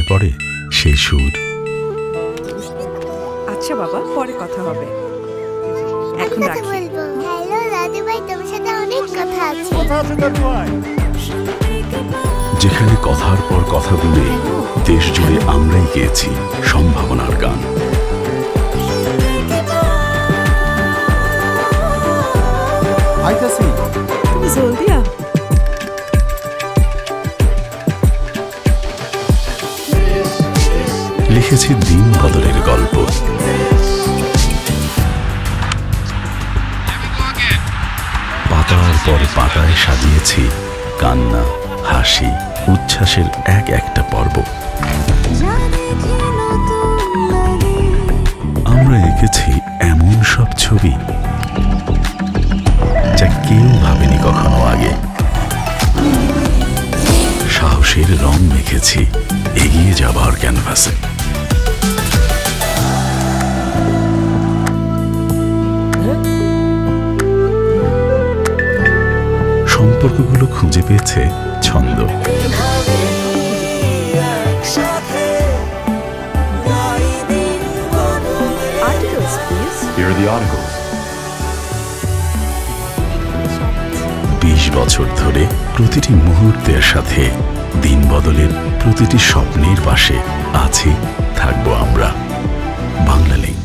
মনে পড়ে সেই সুর। আচ্ছা বাবা, পরে কথা হবে, এখন রাখি। হ্যালো দাদু ভাই, তোমার সাথে অনেক কথা আছে। যেখানে কথার পর কথা বলে দেশ জুড়ে আমরাই গেয়েছি সম্ভাবনার গান। জলদি আ। লিখেছি দিন বদলের গল্প, পাতার পর পাতায় সাজিয়েছি কান্না, হাসি, উচ্ছ্বাসের এক একটা পর্ব। আমরা এঁকেছি এমন সব ছবি যা কেউ ভাবেনি কখনো আগে। সাহসের রং মেখেছি এগিয়ে যাবার ক্যানভাসে। সম্পর্কগুলো খুঁজে পেয়েছে ছন্দ। Here are the articles. 20 বছর ধরে প্রতিটি মুহূর্তের সাথে দিন বদলের প্রতিটি স্বপ্নের পাশে আছি, থাকবো আমরা। বাংলা লিংক।